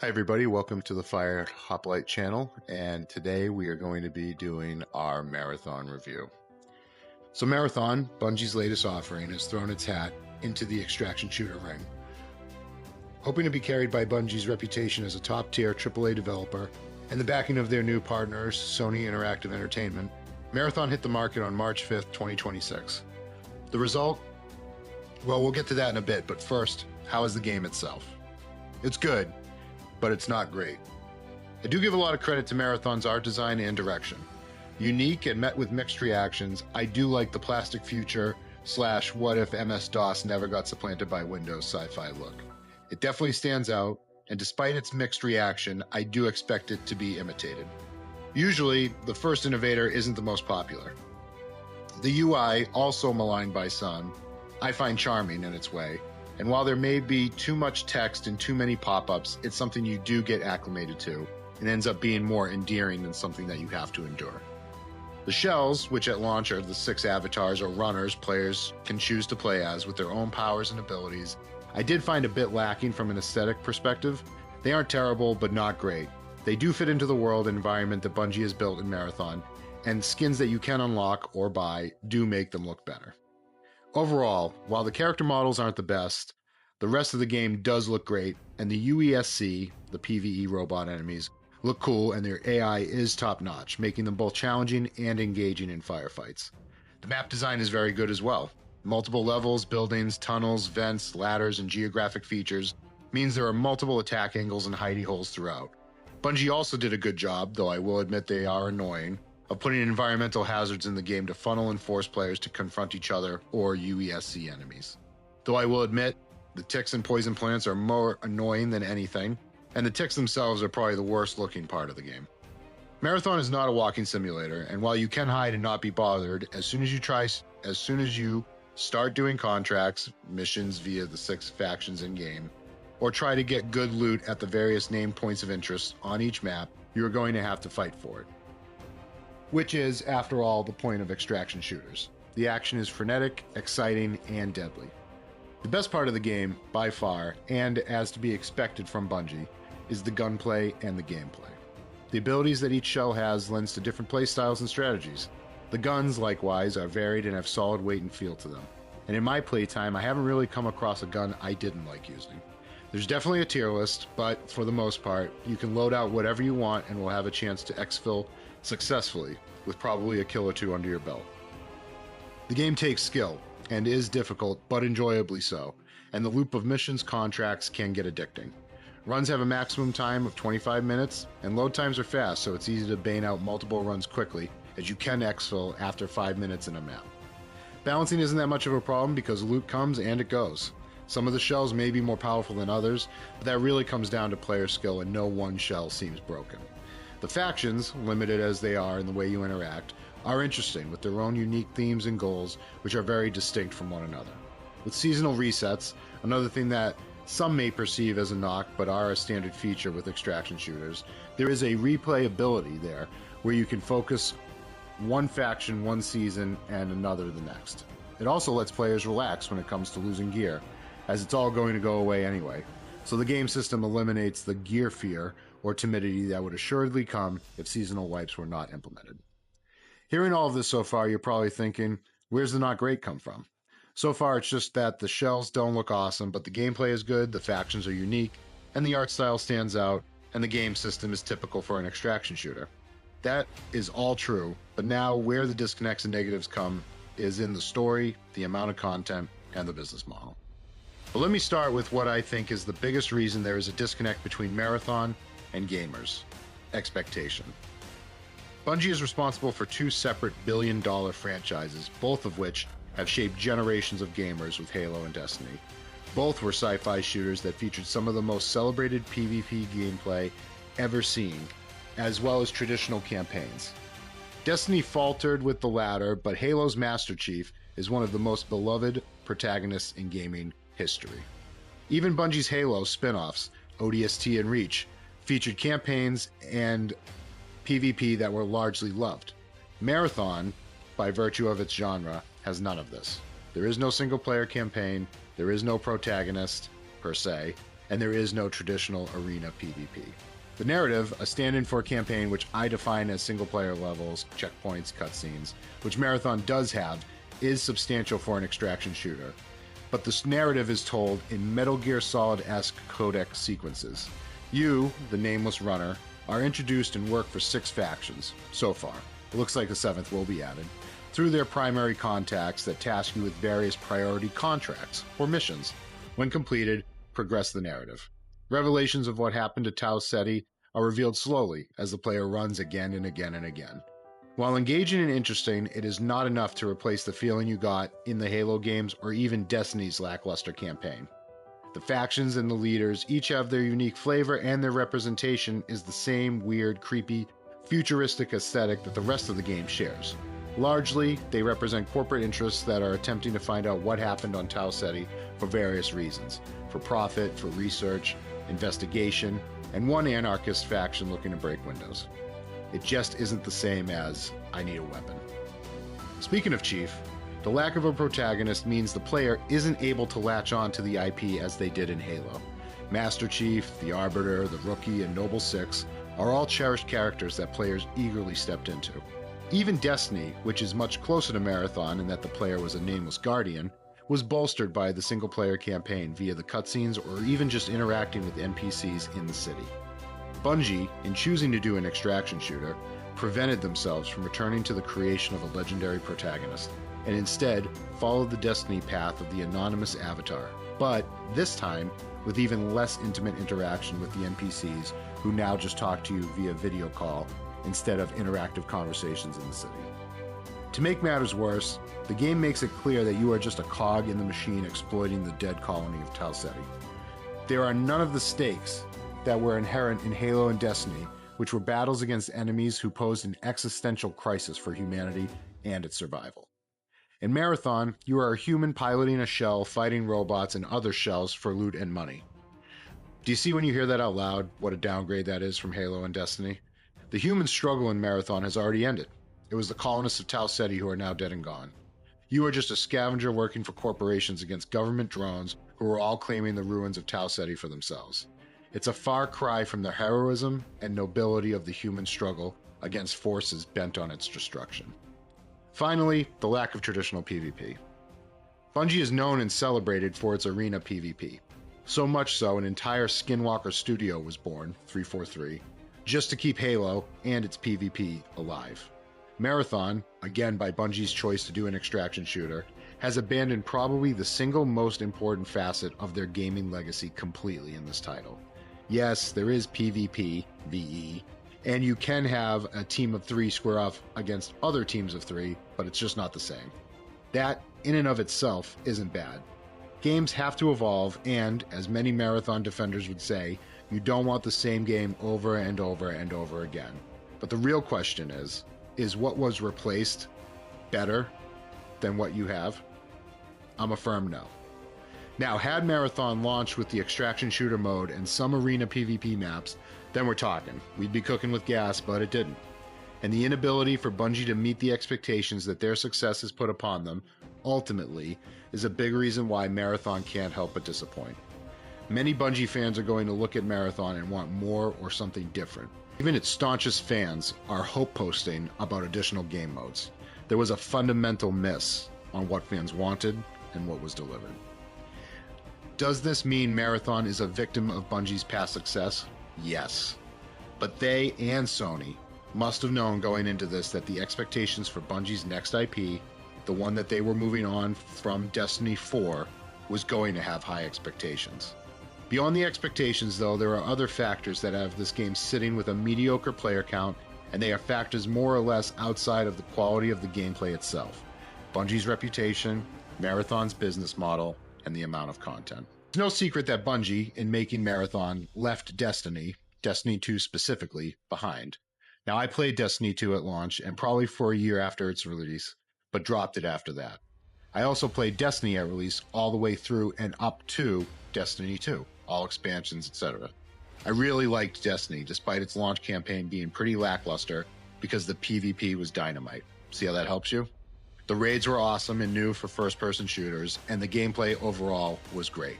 Hi everybody, welcome to the Fire Hoplite channel, and today we are going to be doing our Marathon review. So Marathon, Bungie's latest offering, has thrown its hat into the extraction shooter ring. Hoping to be carried by Bungie's reputation as a top-tier AAA developer and the backing of their new partners, Sony Interactive Entertainment, Marathon hit the market on March 5th, 2026. The result? Well, we'll get to that in a bit, but first, how is the game itself? It's good, but it's not great. I do give a lot of credit to Marathon's art design and direction. Unique and met with mixed reactions, I do like the plastic future / what if MS-DOS never got supplanted by Windows sci-fi look. It definitely stands out, and despite its mixed reaction, I do expect it to be imitated. Usually, the first innovator isn't the most popular. The UI, also maligned by some, I find charming in its way, and while there may be too much text and too many pop-ups, it's something you do get acclimated to, and ends up being more endearing than something that you have to endure. The shells, which at launch are the 6 avatars or runners players can choose to play as with their own powers and abilities, I did find a bit lacking from an aesthetic perspective. They aren't terrible, but not great. They do fit into the world and environment that Bungie has built in Marathon, and skins that you can unlock or buy do make them look better. Overall, while the character models aren't the best, the rest of the game does look great, and the UESC, the PvE robot enemies, look cool, and their AI is top-notch, making them both challenging and engaging in firefights. The map design is very good as well. Multiple levels, buildings, tunnels, vents, ladders, and geographic features means there are multiple attack angles and hidey holes throughout. Bungie also did a good job, though I will admit they are annoying, of putting environmental hazards in the game to funnel and force players to confront each other or UESC enemies. Though I will admit, the ticks and poison plants are more annoying than anything, and the ticks themselves are probably the worst looking part of the game. Marathon is not a walking simulator, and while you can hide and not be bothered, as soon as you start doing contracts, missions via the 6 factions in-game, or try to get good loot at the various named points of interest on each map, you are going to have to fight for it. Which is, after all, the point of extraction shooters. The action is frenetic, exciting, and deadly. The best part of the game, by far, and as to be expected from Bungie, is the gunplay and the gameplay. The abilities that each shell has lends to different playstyles and strategies. The guns, likewise, are varied and have solid weight and feel to them. And in my playtime, I haven't really come across a gun I didn't like using. There's definitely a tier list, but for the most part, you can load out whatever you want and will have a chance to exfil successfully, with probably a kill or 2 under your belt. The game takes skill, and is difficult, but enjoyably so, and the loop of missions contracts can get addicting. Runs have a maximum time of 25 minutes, and load times are fast, so it's easy to bang out multiple runs quickly, as you can exfil after 5 minutes in a map. Balancing isn't that much of a problem because loot comes and it goes. Some of the shells may be more powerful than others, but that really comes down to player skill, and no one shell seems broken. The factions, limited as they are in the way you interact, are interesting with their own unique themes and goals, which are very distinct from one another. With seasonal resets, another thing that some may perceive as a knock but are a standard feature with extraction shooters, there is a replayability there where you can focus one faction one season and another the next. It also lets players relax when it comes to losing gear, as it's all going to go away anyway, so the game system eliminates the gear fear or timidity that would assuredly come if seasonal wipes were not implemented. Hearing all of this so far, you're probably thinking, where's the not great come from? So far, it's just that the shells don't look awesome, but the gameplay is good, the factions are unique, and the art style stands out, and the game system is typical for an extraction shooter. That is all true, but now where the disconnects and negatives come is in the story, the amount of content, and the business model. But let me start with what I think is the biggest reason there is a disconnect between Marathon and gamers: expectation. Bungie is responsible for 2 separate billion-dollar franchises, both of which have shaped generations of gamers with Halo and Destiny. Both were sci-fi shooters that featured some of the most celebrated PvP gameplay ever seen, as well as traditional campaigns. Destiny faltered with the latter, but Halo's Master Chief is one of the most beloved protagonists in gaming history. Even Bungie's Halo spin-offs, ODST and Reach, featured campaigns and PvP that were largely loved. Marathon, by virtue of its genre, has none of this. There is no single-player campaign, there is no protagonist, per se, and there is no traditional arena PvP. The narrative, a stand-in for a campaign which I define as single-player levels, checkpoints, cutscenes, which Marathon does have, is substantial for an extraction shooter. But this narrative is told in Metal Gear Solid-esque codec sequences. You, the nameless runner, are introduced and work for 6 factions, so far. It looks like a 7th will be added, through their primary contacts that task you with various priority contracts or missions. When completed, progress the narrative. Revelations of what happened to Tau Ceti are revealed slowly as the player runs again and again and again. While engaging and interesting, it is not enough to replace the feeling you got in the Halo games or even Destiny's lackluster campaign. The factions and the leaders each have their unique flavor, and their representation is the same weird, creepy, futuristic aesthetic that the rest of the game shares. Largely, they represent corporate interests that are attempting to find out what happened on Tau Ceti for various reasons. For profit, for research, investigation, and one anarchist faction looking to break windows. It just isn't the same as, I need a weapon. Speaking of Chief, the lack of a protagonist means the player isn't able to latch on to the IP as they did in Halo. Master Chief, the Arbiter, the Rookie, and Noble Six are all cherished characters that players eagerly stepped into. Even Destiny, which is much closer to Marathon in that the player was a nameless guardian, was bolstered by the single-player campaign via the cutscenes or even just interacting with NPCs in the city. Bungie, in choosing to do an extraction shooter, prevented themselves from returning to the creation of a legendary protagonist, and instead followed the Destiny path of the anonymous avatar, but this time with even less intimate interaction with the NPCs who now just talk to you via video call instead of interactive conversations in the city. To make matters worse, the game makes it clear that you are just a cog in the machine exploiting the dead colony of Tau Ceti. There are none of the stakes that were inherent in Halo and Destiny, which were battles against enemies who posed an existential crisis for humanity and its survival. In Marathon, you are a human piloting a shell, fighting robots and other shells for loot and money. Do you see when you hear that out loud, what a downgrade that is from Halo and Destiny? The human struggle in Marathon has already ended. It was the colonists of Tau Ceti who are now dead and gone. You are just a scavenger working for corporations against government drones who are all claiming the ruins of Tau Ceti for themselves. It's a far cry from the heroism and nobility of the human struggle against forces bent on its destruction. Finally, the lack of traditional PvP. Bungie is known and celebrated for its arena PvP. So much so, an entire Skinwalker studio was born, 343, just to keep Halo and its PvP alive. Marathon, again by Bungie's choice to do an extraction shooter, has abandoned probably the single most important facet of their gaming legacy completely in this title. Yes, there is PvP, VE, and you can have a team of 3 square off against other teams of 3, but it's just not the same. That, in and of itself, isn't bad. Games have to evolve, and, as many Marathon defenders would say, you don't want the same game over and over and over again. But the real question is what was replaced better than what you have? I'm a firm no. Now, had Marathon launched with the extraction shooter mode and some arena PvP maps, then we're talking. We'd be cooking with gas, but it didn't. And the inability for Bungie to meet the expectations that their success has put upon them, ultimately, is a big reason why Marathon can't help but disappoint. Many Bungie fans are going to look at Marathon and want more or something different. Even its staunchest fans are hope posting about additional game modes. There was a fundamental miss on what fans wanted and what was delivered. Does this mean Marathon is a victim of Bungie's past success? Yes. But they and Sony must have known going into this that the expectations for Bungie's next IP, the one that they were moving on from Destiny 4, was going to have high expectations. Beyond the expectations, though, there are other factors that have this game sitting with a mediocre player count, and they are factors more or less outside of the quality of the gameplay itself. Bungie's reputation, Marathon's business model, and the amount of content. It's no secret that Bungie, in making Marathon, left Destiny 2 specifically, behind. Now, I played Destiny 2 at launch, and probably for a year after its release, but dropped it after that. I also played Destiny at release all the way through and up to Destiny 2, all expansions, etc. I really liked Destiny, despite its launch campaign being pretty lackluster, because the PvP was dynamite. See how that helps you? The raids were awesome and new for first-person shooters, and the gameplay overall was great.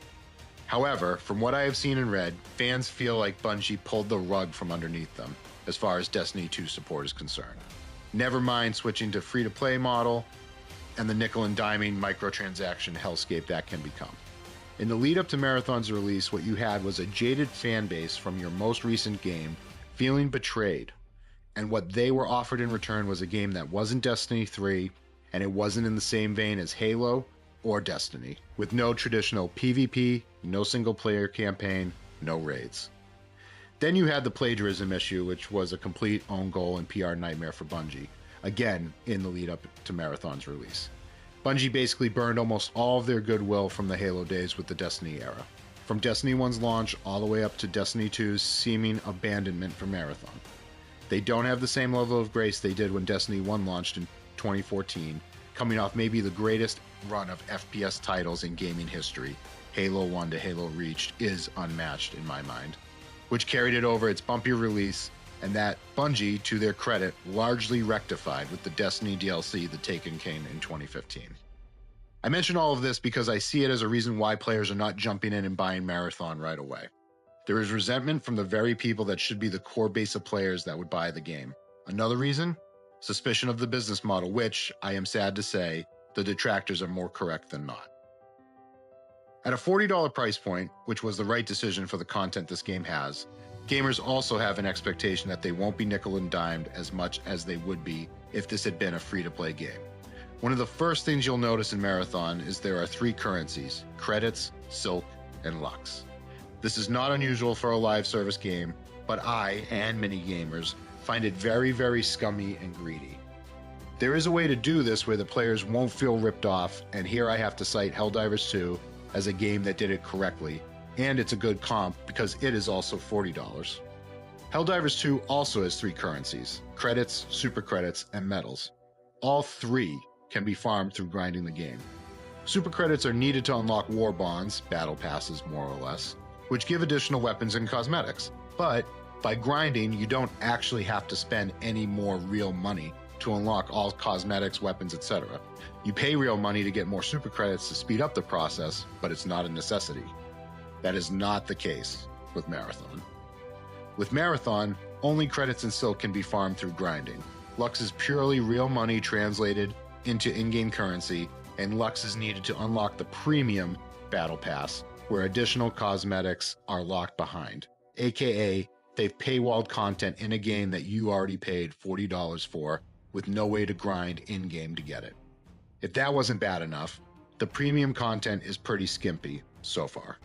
However, from what I have seen and read, fans feel like Bungie pulled the rug from underneath them as far as Destiny 2 support is concerned. Never mind switching to free-to-play model and the nickel and diming microtransaction hellscape that can become. In the lead up to Marathon's release, what you had was a jaded fan base from your most recent game feeling betrayed, and what they were offered in return was a game that wasn't Destiny 3, and it wasn't in the same vein as Halo or Destiny, with no traditional PvP, no single-player campaign, no raids. Then you had the plagiarism issue, which was a complete own goal and PR nightmare for Bungie, again in the lead up to Marathon's release. Bungie basically burned almost all of their goodwill from the Halo days with the Destiny era, from Destiny 1's launch all the way up to Destiny 2's seeming abandonment for Marathon. They don't have the same level of grace they did when Destiny 1 launched in 2014, coming off maybe the greatest run of FPS titles in gaming history. Halo 1 to Halo Reach is unmatched in my mind, which carried it over its bumpier release, and that Bungie, to their credit, largely rectified with the Destiny DLC The Taken King in 2015. I mention all of this because I see it as a reason why players are not jumping in and buying Marathon right away. There is resentment from the very people that should be the core base of players that would buy the game. Another reason? Suspicion of the business model, which, I am sad to say, the detractors are more correct than not. At a $40 price point, which was the right decision for the content this game has, gamers also have an expectation that they won't be nickel and dimed as much as they would be if this had been a free-to-play game. One of the first things you'll notice in Marathon is there are 3 currencies: credits, silk, and lux. This is not unusual for a live service game, but I, and many gamers, find it very, very scummy and greedy. There is a way to do this where the players won't feel ripped off, and here I have to cite Helldivers 2 as a game that did it correctly, and it's a good comp because it is also $40. Helldivers 2 also has 3 currencies: credits, super credits, and medals. All 3 can be farmed through grinding the game. Super credits are needed to unlock war bonds, battle passes more or less, which give additional weapons and cosmetics. But by grinding, you don't actually have to spend any more real money to unlock all cosmetics, weapons, etc. You pay real money to get more super credits to speed up the process, but it's not a necessity. That is not the case with Marathon. With Marathon, only credits and silk can be farmed through grinding. Lux is purely real money translated into in-game currency, and Lux is needed to unlock the premium battle pass, where additional cosmetics are locked behind, aka they've paywalled content in a game that you already paid $40 for, with no way to grind in-game to get it. If that wasn't bad enough, the premium content is pretty skimpy so far.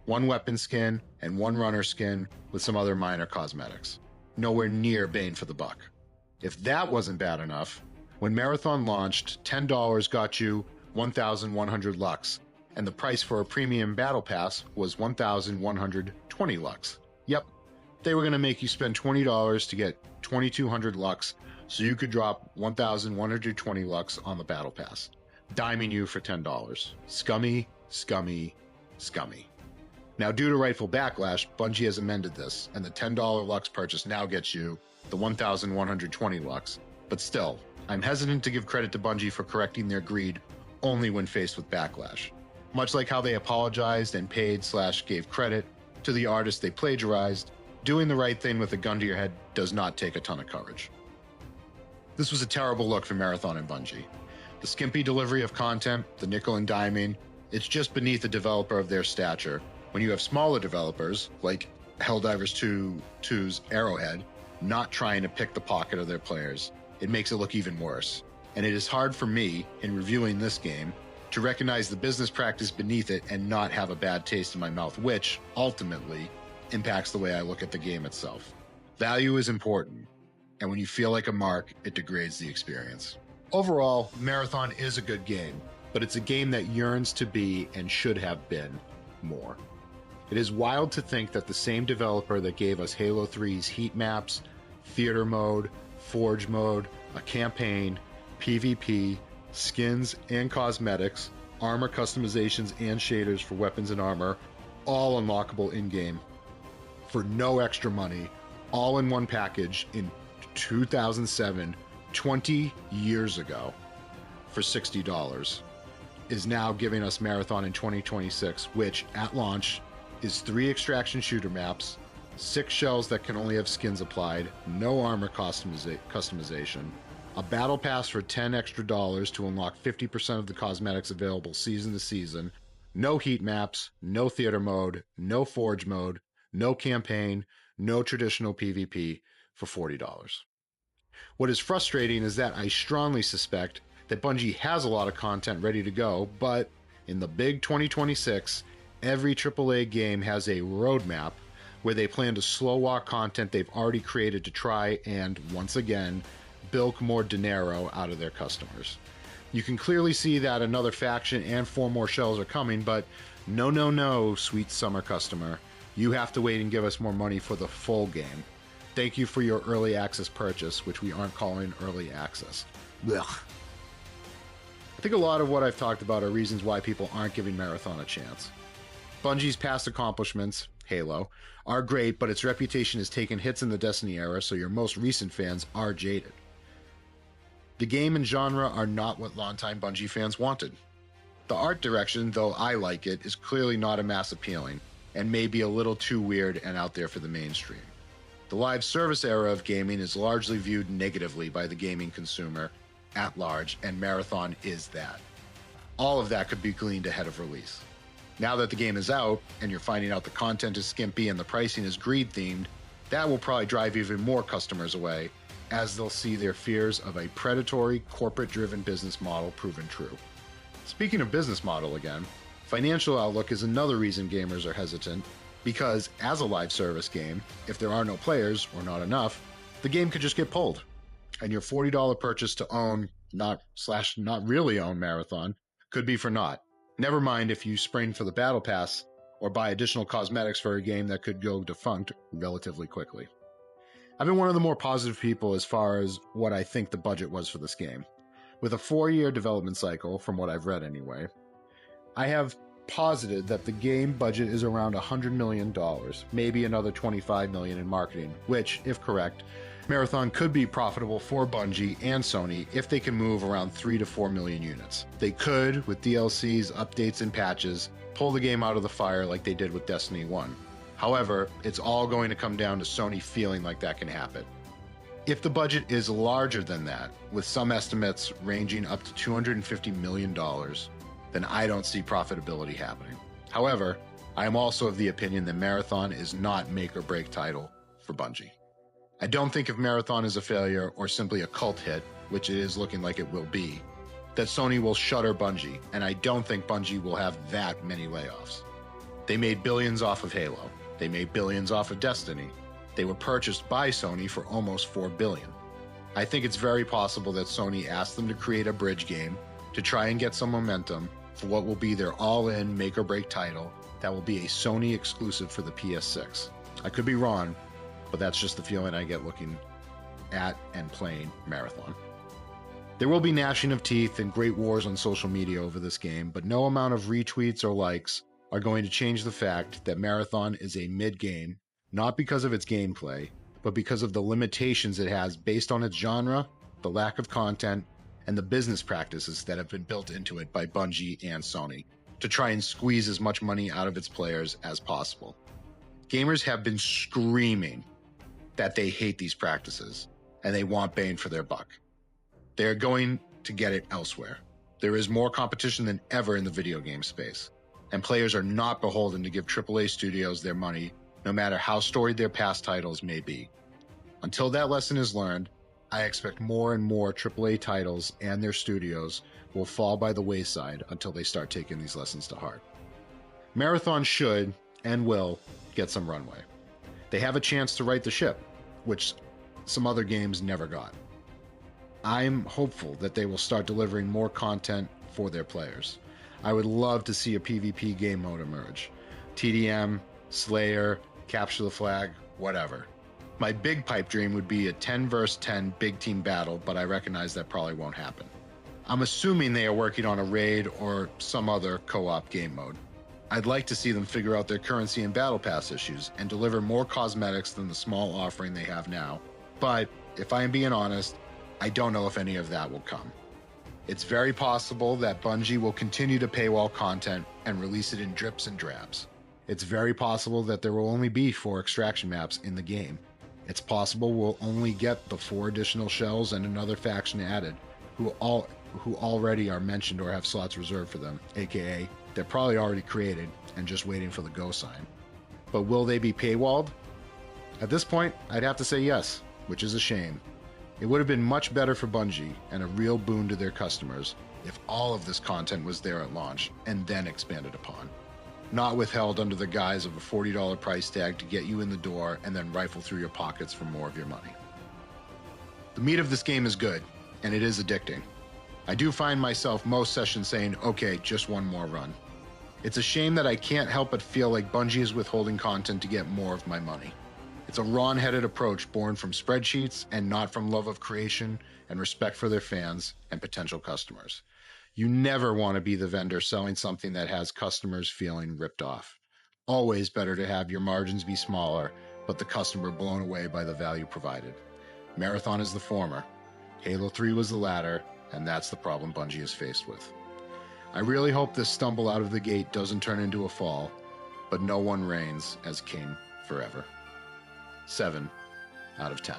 1 weapon skin and 1 runner skin with some other minor cosmetics. Nowhere near bang for the buck. If that wasn't bad enough, when Marathon launched, $10 got you 1,100 Lux, and the price for a premium battle pass was 1,120 Lux. Yep, they were going to make you spend $20 to get 2,200 Lux so you could drop 1,120 Lux on the battle pass, diming you for $10. Scummy, scummy, scummy. Now, due to rightful backlash, Bungie has amended this, and the $10 Lux purchase now gets you the 1,120 Lux. But still, I'm hesitant to give credit to Bungie for correcting their greed only when faced with backlash. Much like how they apologized and paid/gave credit to the artists they plagiarized, doing the right thing with a gun to your head does not take a ton of courage. This was a terrible look for Marathon and Bungie. The skimpy delivery of content, the nickel and diming, it's just beneath a developer of their stature. When you have smaller developers, like Helldivers 2's Arrowhead, not trying to pick the pocket of their players, it makes it look even worse. And it is hard for me, in reviewing this game, to recognize the business practice beneath it and not have a bad taste in my mouth, which, ultimately, impacts the way I look at the game itself. Value is important, and when you feel like a mark, it degrades the experience. Overall, Marathon is a good game, but it's a game that yearns to be and should have been more. It is wild to think that the same developer that gave us Halo 3's heat maps, theater mode, forge mode, a campaign, PvP, skins and cosmetics, armor customizations and shaders for weapons and armor, all unlockable in-game, for no extra money, all in one package in 2007, 20 years ago, for $60, is now giving us Marathon in 2026, which, at launch, is 3 extraction shooter maps, 6 shells that can only have skins applied, no armor customization, a battle pass for $10 extra to unlock 50% of the cosmetics available season to season, no heat maps, no theater mode, no forge mode, no campaign, no traditional PvP for $40. What is frustrating is that I strongly suspect that Bungie has a lot of content ready to go, but in the big 2026, every AAA game has a roadmap where they plan to slow walk content they've already created to try and, once again, bilk more dinero out of their customers. You can clearly see that another faction and 4 more shells are coming, but no, sweet summer customer. You have to wait and give us more money for the full game. Thank you for your early access purchase, which we aren't calling early access. Ugh. I think a lot of what I've talked about are reasons why people aren't giving Marathon a chance. Bungie's past accomplishments, Halo, are great, but its reputation has taken hits in the Destiny era, so your most recent fans are jaded. The game and genre are not what longtime Bungie fans wanted. The art direction, though I like it, is clearly not a mass appealing, and may be a little too weird and out there for the mainstream. The live service era of gaming is largely viewed negatively by the gaming consumer at large, and Marathon is that. All of that could be gleaned ahead of release. Now that the game is out, and you're finding out the content is skimpy and the pricing is greed-themed, that will probably drive even more customers away, as they'll see their fears of a predatory, corporate-driven business model proven true. Speaking of business model again, financial outlook is another reason gamers are hesitant, because as a live service game, if there are no players, or not enough, the game could just get pulled, and your $40 purchase to own, not really own Marathon, could be for naught. Never mind if you spring for the battle pass, or buy additional cosmetics for a game that could go defunct relatively quickly. I've been one of the more positive people as far as what I think the budget was for this game. With a 4-year development cycle, from what I've read anyway, I have posited that the game budget is around $100 million, maybe another $25 million in marketing, which, if correct, Marathon could be profitable for Bungie and Sony if they can move around 3 to 4 million units. They could, with DLCs, updates, and patches, pull the game out of the fire like they did with Destiny 1. However, it's all going to come down to Sony feeling like that can happen. If the budget is larger than that, with some estimates ranging up to $250 million, then I don't see profitability happening. However, I am also of the opinion that Marathon is not make or break title for Bungie. I don't think if Marathon is a failure or simply a cult hit, which it is looking like it will be, that Sony will shutter Bungie, and I don't think Bungie will have that many layoffs. They made billions off of Halo. They made billions off of Destiny. They were purchased by Sony for almost $4 billion. I think it's very possible that Sony asked them to create a bridge game to try and get some momentum for what will be their all-in make-or-break title that will be a Sony exclusive for the PS6. I could be wrong, but that's just the feeling I get looking at and playing Marathon. There will be gnashing of teeth and great wars on social media over this game, but no amount of retweets or likes are going to change the fact that Marathon is a mid-game, not because of its gameplay, but because of the limitations it has based on its genre, the lack of content, and the business practices that have been built into it by Bungie and Sony to try and squeeze as much money out of its players as possible. Gamers have been screaming that they hate these practices and they want bang for their buck. They're going to get it elsewhere. There is more competition than ever in the video game space, and players are not beholden to give AAA studios their money, no matter how storied their past titles may be. Until that lesson is learned, I expect more and more AAA titles and their studios will fall by the wayside until they start taking these lessons to heart. Marathon should, and will, get some runway. They have a chance to right the ship, which some other games never got. I'm hopeful that they will start delivering more content for their players. I would love to see a PvP game mode emerge. TDM, Slayer, Capture the Flag, whatever. My big pipe dream would be a 10 vs 10 big team battle, but I recognize that probably won't happen. I'm assuming they are working on a raid or some other co-op game mode. I'd like to see them figure out their currency and battle pass issues and deliver more cosmetics than the small offering they have now. But if I am being honest, I don't know if any of that will come. It's very possible that Bungie will continue to paywall content and release it in drips and drabs. It's very possible that there will only be 4 extraction maps in the game. It's possible we'll only get the 4 additional shells and another faction added, who already are mentioned or have slots reserved for them, aka they're probably already created and just waiting for the go sign. But will they be paywalled? At this point, I'd have to say yes, which is a shame. It would have been much better for Bungie and a real boon to their customers if all of this content was there at launch and then expanded upon, not withheld under the guise of a $40 price tag to get you in the door and then rifle through your pockets for more of your money. The meat of this game is good, and it is addicting. I do find myself most sessions saying, okay, just one more run. It's a shame that I can't help but feel like Bungie is withholding content to get more of my money. It's a wrong-headed approach born from spreadsheets and not from love of creation and respect for their fans and potential customers. You never want to be the vendor selling something that has customers feeling ripped off. Always better to have your margins be smaller, but the customer blown away by the value provided. Marathon is the former. Halo 3 was the latter, and that's the problem Bungie is faced with. I really hope this stumble out of the gate doesn't turn into a fall, but no one reigns as king forever. 7 out of 10.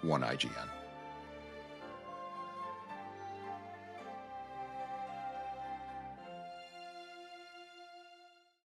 1 IGN.